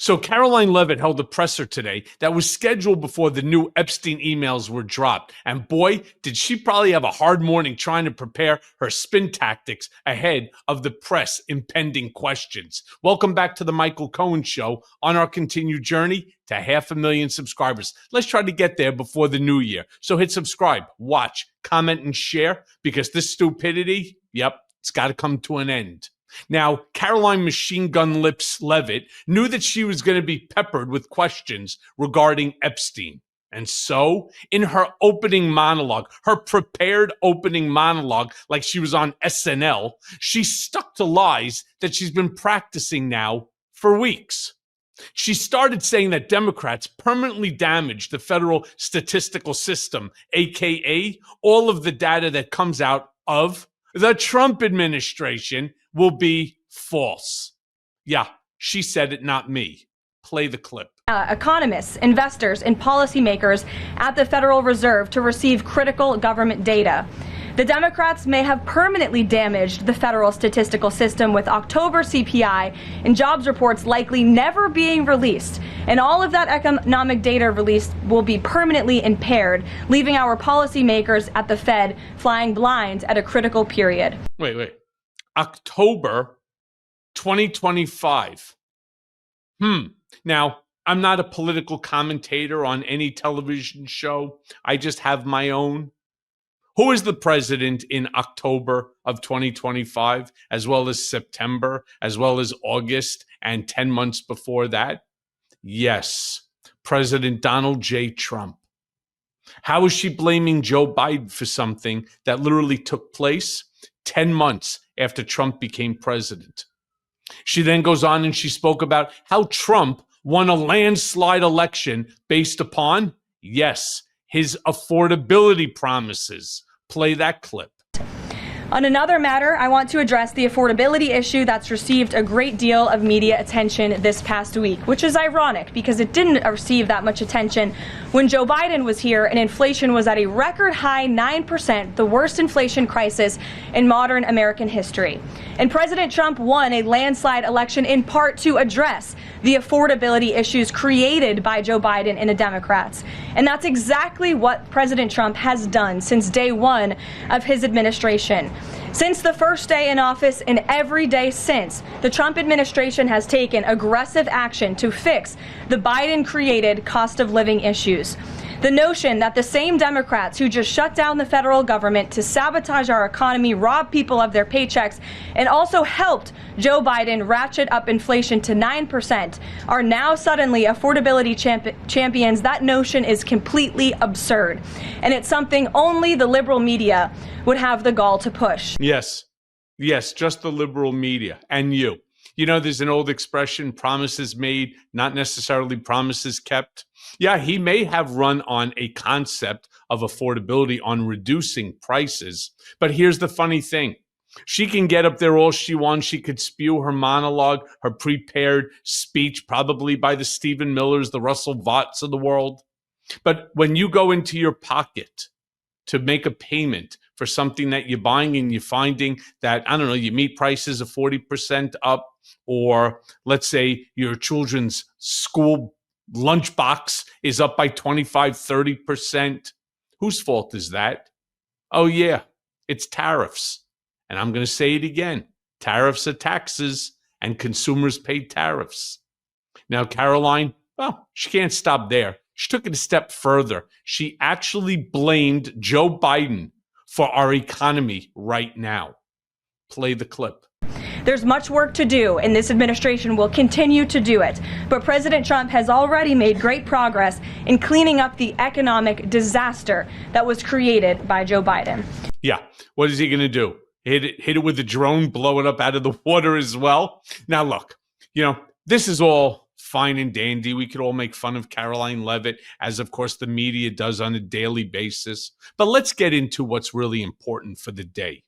So Caroline Leavitt held a presser today that was scheduled before the new Epstein emails were dropped. And boy, did she probably have a hard morning trying to prepare her spin tactics ahead of the press impending questions. Welcome back to the Michael Cohen Show on our continued journey to 500,000 subscribers. Let's try to get there before the new year. So hit subscribe, watch, comment, and share, because this stupidity, it's got to come to an end. Now, Caroline Machine Gun Lips Leavitt knew that she was going to be peppered with questions regarding Epstein. And so, in her opening monologue, her prepared opening monologue, like she was on SNL, she stuck to lies that she's been practicing now for weeks. She started saying that Democrats permanently damaged the federal statistical system, aka all of the data that comes out of the Trump administration will be false. Yeah, she said it, not me. Play the clip. Economists, investors, and policymakers at the Federal Reserve to receive critical government data. The Democrats may have permanently damaged the federal statistical system, with October CPI and jobs reports likely never being released. And all of that economic data released will be permanently impaired, leaving our policymakers at the Fed flying blind at a critical period. Wait. October 2025. Now, I'm not a political commentator on any television show. I just have my own. Who is the president in October of 2025, as well as September, as well as August, and 10 months before that? Yes, President Donald J. Trump. How is she blaming Joe Biden for something that literally took place 10 months after Trump became president? She then goes on and she spoke about how Trump won a landslide election based upon, yes, his affordability promises. Play that clip. On another matter, I want to address the affordability issue that's received a great deal of media attention this past week, which is ironic because it didn't receive that much attention when Joe Biden was here and inflation was at a record high 9%, the worst inflation crisis in modern American history. And President Trump won a landslide election in part to address the affordability issues created by Joe Biden and the Democrats. And that's exactly what President Trump has done since day one of his administration. Since the first day in office and every day since, the Trump administration has taken aggressive action to fix the Biden-created cost of living issues. The notion that the same Democrats who just shut down the federal government to sabotage our economy, rob people of their paychecks, and also helped Joe Biden ratchet up inflation to 9% are now suddenly affordability champions. That notion is completely absurd. And it's something only the liberal media would have the gall to push. Yes, just the liberal media and you. You know, there's an old expression, promises made, not necessarily promises kept. Yeah, he may have run on a concept of affordability on reducing prices. But here's the funny thing. She can get up there all she wants. She could spew her monologue, her prepared speech, probably by the Stephen Millers, the Russell Voughts of the world. But when you go into your pocket to make a payment for something that you're buying and you're finding that, I don't know, your meat prices are 40% up, or let's say your children's school lunchbox is up by 25-30%. Whose fault is that? Oh, yeah, it's tariffs. And I'm going to say it again. Tariffs are taxes, and consumers pay tariffs. Now, Caroline, well, she can't stop there. She took it a step further. She actually blamed Joe Biden for our economy right now. Play the clip. There's much work to do, and this administration will continue to do it. But President Trump has already made great progress in cleaning up the economic disaster that was created by Joe Biden. Yeah, what is he going to do? Hit it with a drone, blow it up out of the water as well? Now, look, this is all fine and dandy. We could all make fun of Caroline Leavitt, as of course the media does on a daily basis. But let's get into what's really important for the day.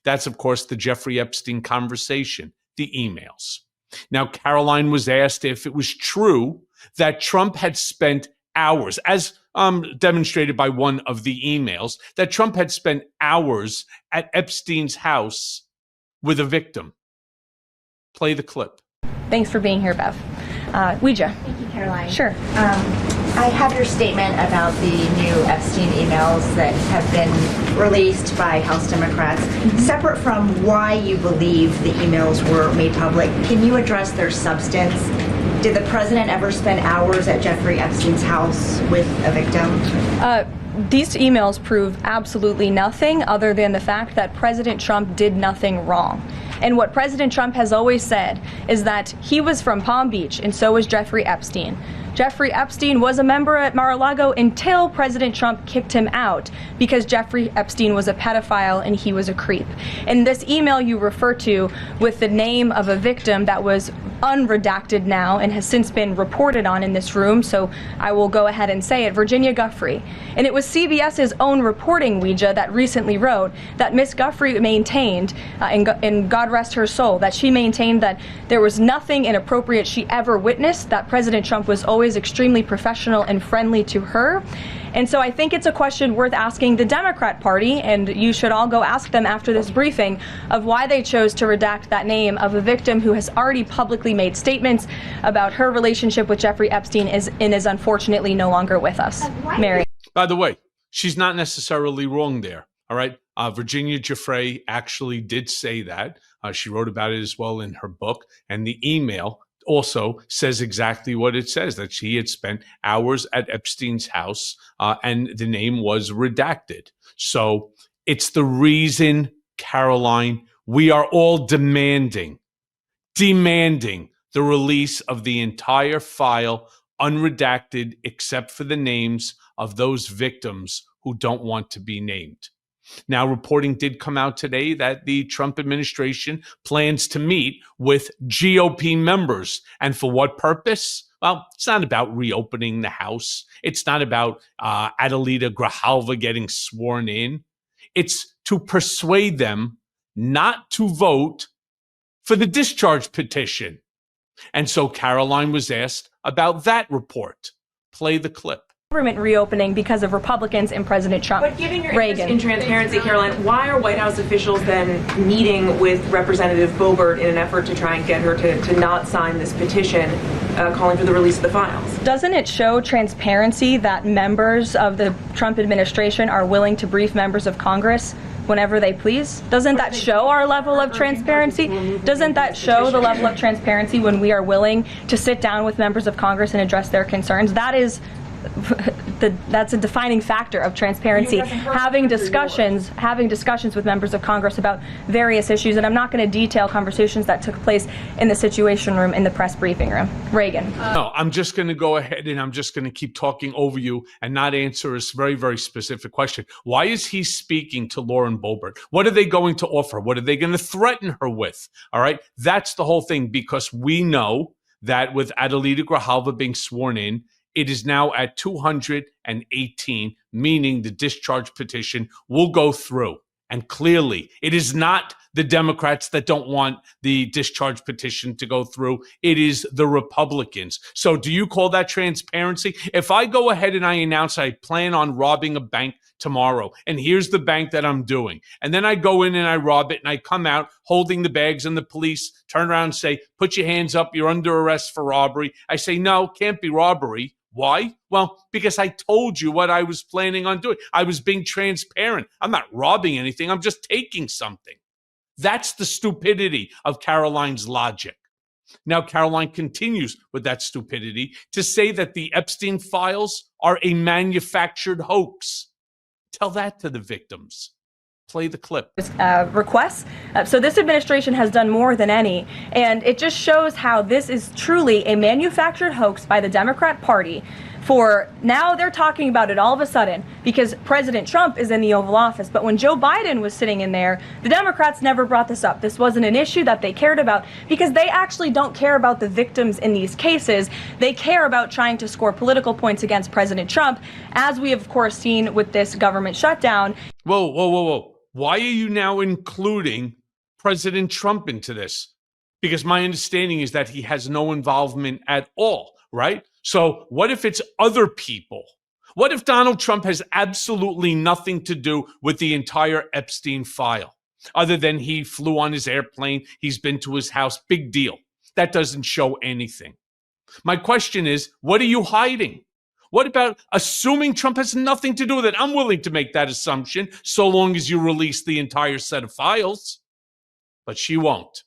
That's, of course, the Jeffrey Epstein conversation, the emails. Now, Caroline was asked if it was true that Trump had spent hours, as demonstrated by one of the emails, that Trump had spent hours at Epstein's house with a victim. Play the clip. Thanks for being here, Bev. Ouija. Thank you, Caroline. Sure. I have your statement about the new Epstein emails that have been released by House Democrats. Separate from why you believe the emails were made public, can you address their substance? Did the president ever spend hours at Jeffrey Epstein's house with a victim? These emails prove absolutely nothing other than the fact that President Trump did nothing wrong. And what President Trump has always said is that he was from Palm Beach, and so was Jeffrey Epstein. Jeffrey Epstein was a member at Mar-a-Lago until President Trump kicked him out because Jeffrey Epstein was a pedophile and he was a creep. And this email you refer to with the name of a victim that was unredacted now and has since been reported on in this room, so I will go ahead and say it, Virginia Giuffre. And it was CBS's own reporting, Ouija, that recently wrote that Miss Giuffre maintained, and God rest her soul, that she maintained that there was nothing inappropriate she ever witnessed, that President Trump was always extremely professional and friendly to her. And so I think it's a question worth asking the Democrat Party, and you should all go ask them after this briefing, of why they chose to redact that name of a victim who has already publicly made statements about her relationship with Jeffrey Epstein and is unfortunately no longer with us. Mary. By the way, she's not necessarily wrong there. All right. Virginia Giuffre actually did say that. She wrote about it as well in her book. And the email also says exactly what it says, that she had spent hours at Epstein's house and the name was redacted. So it's the reason, Caroline, we are all demanding the release of the entire file, unredacted, except for the names of those victims who don't want to be named. Now, reporting did come out today that the Trump administration plans to meet with GOP members. And for what purpose? Well, it's not about reopening the House. It's not about Adelita Grijalva getting sworn in. It's to persuade them not to vote for the discharge petition. And so Caroline was asked about that report. Play the clip. Government reopening because of Republicans and President Trump. But given your interest in transparency, Caroline, why are White House officials then meeting with Representative Boebert in an effort to try and get her to not sign this petition calling for the release of the files? Doesn't it show transparency that members of the Trump administration are willing to brief members of Congress whenever they please? Doesn't that show our level of transparency? Doesn't that show the level of transparency when we are willing to sit down with members of Congress and address their concerns? That's a defining factor of transparency, having discussions with members of Congress about various issues. And I'm not going to detail conversations that took place in the Situation Room in the press briefing room. Reagan. No, I'm just going to go ahead and I'm just going to keep talking over you and not answer a very, very specific question. Why is he speaking to Lauren Boebert? What are they going to offer? What are they going to threaten her with? All right. That's the whole thing, because we know that with Adelita Grijalva being sworn in, it is now at 218, meaning the discharge petition will go through. And clearly, it is not the Democrats that don't want the discharge petition to go through. It is the Republicans. So do you call that transparency? If I go ahead and I announce I plan on robbing a bank tomorrow, and here's the bank that I'm doing, and then I go in and I rob it and I come out holding the bags and the police turn around and say, put your hands up, you're under arrest for robbery. I say, no, can't be robbery. Why? Well, because I told you what I was planning on doing. I was being transparent. I'm not robbing anything. I'm just taking something. That's the stupidity of Caroline's logic. Now, Caroline continues with that stupidity to say that the Epstein files are a manufactured hoax. Tell that to the victims. Play the clip. Requests. So this administration has done more than any, and it just shows how this is truly a manufactured hoax by the Democrat Party. For now, they're talking about it all of a sudden because President Trump is in the Oval Office. But when Joe Biden was sitting in there, the Democrats never brought this up. This wasn't an issue that they cared about because they actually don't care about the victims in these cases. They care about trying to score political points against President Trump, as we have, of course, seen with this government shutdown. Whoa. Why are you now including President Trump into this? Because my understanding is that he has no involvement at all, right? So what if it's other people? What if Donald Trump has absolutely nothing to do with the entire Epstein file, other than he flew on his airplane, he's been to his house, big deal. That doesn't show anything. My question is, what are you hiding? What about assuming Trump has nothing to do with it? I'm willing to make that assumption so long as you release the entire set of files. But she won't.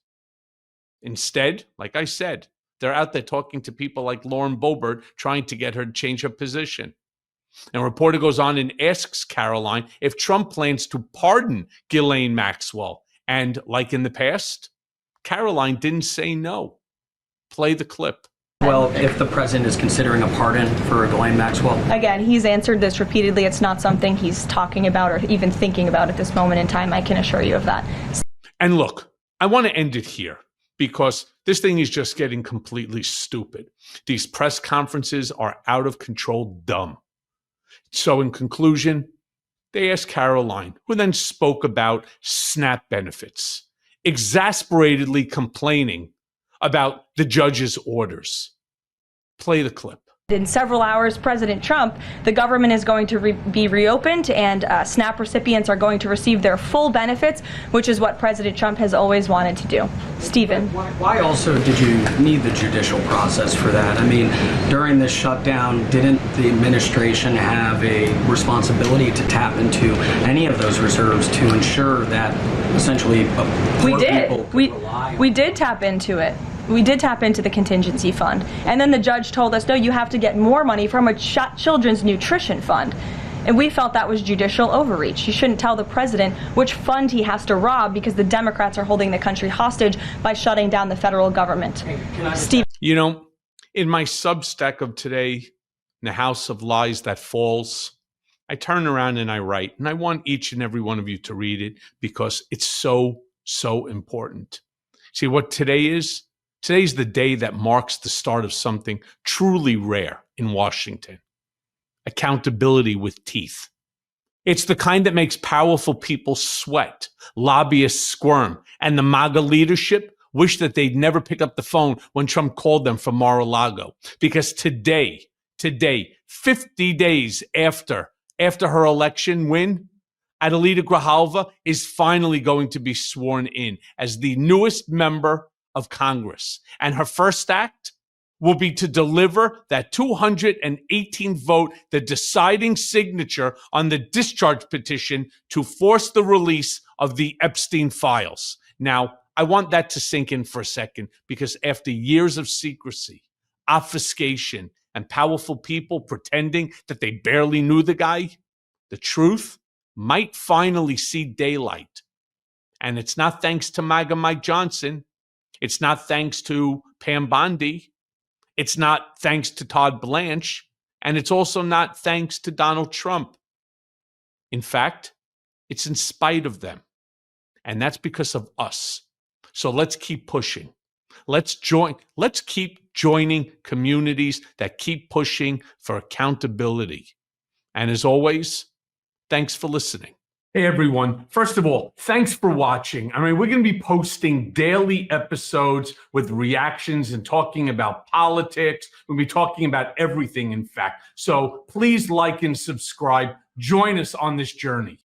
Instead, like I said, they're out there talking to people like Lauren Boebert, trying to get her to change her position. And a reporter goes on and asks Caroline if Trump plans to pardon Ghislaine Maxwell. And like in the past, Caroline didn't say no. Play the clip. Well, if the president is considering a pardon for Ghislaine Maxwell? Again, he's answered this repeatedly. It's not something he's talking about or even thinking about at this moment in time. I can assure you of that. And look, I want to end it here because this thing is just getting completely stupid. These press conferences are out of control dumb. So in conclusion, they asked Caroline, who then spoke about SNAP benefits, exasperatedly complaining about the judge's orders. Play the clip. In several hours, President Trump, the government is going to be reopened and SNAP recipients are going to receive their full benefits, which is what President Trump has always wanted to do. Stephen. Why also did you need the judicial process for that? I mean, during this shutdown, didn't the administration have a responsibility to tap into any of those reserves to ensure that essentially we did tap into it. We did tap into the contingency fund. And then the judge told us, no, you have to get more money from a children's nutrition fund. And we felt that was judicial overreach. You shouldn't tell the president which fund he has to rob because the Democrats are holding the country hostage by shutting down the federal government. Steve. You know, in my Substack of today, in the House of Lies That Falls, I turn around and I write, and I want each and every one of you to read it because it's so, so important. See, what today is? Today's the day that marks the start of something truly rare in Washington. Accountability with teeth. It's the kind that makes powerful people sweat, lobbyists squirm, and the MAGA leadership wish that they'd never pick up the phone when Trump called them from Mar-a-Lago. Because today, 50 days after her election win, Adelita Grijalva is finally going to be sworn in as the newest member of Congress. And her first act will be to deliver that 218th vote, the deciding signature on the discharge petition to force the release of the Epstein files. Now, I want that to sink in for a second because after years of secrecy, obfuscation, and powerful people pretending that they barely knew the guy, the truth might finally see daylight. And it's not thanks to MAGA Mike Johnson. It's not thanks to Pam Bondi. It's not thanks to Todd Blanche. And it's also not thanks to Donald Trump. In fact, it's in spite of them. And that's because of us. So let's keep pushing. Let's keep joining communities that keep pushing for accountability. And as always, thanks for listening. Hey, everyone. First of all, thanks for watching. I mean, we're going to be posting daily episodes with reactions and talking about politics. We'll be talking about everything, in fact. So please like and subscribe. Join us on this journey.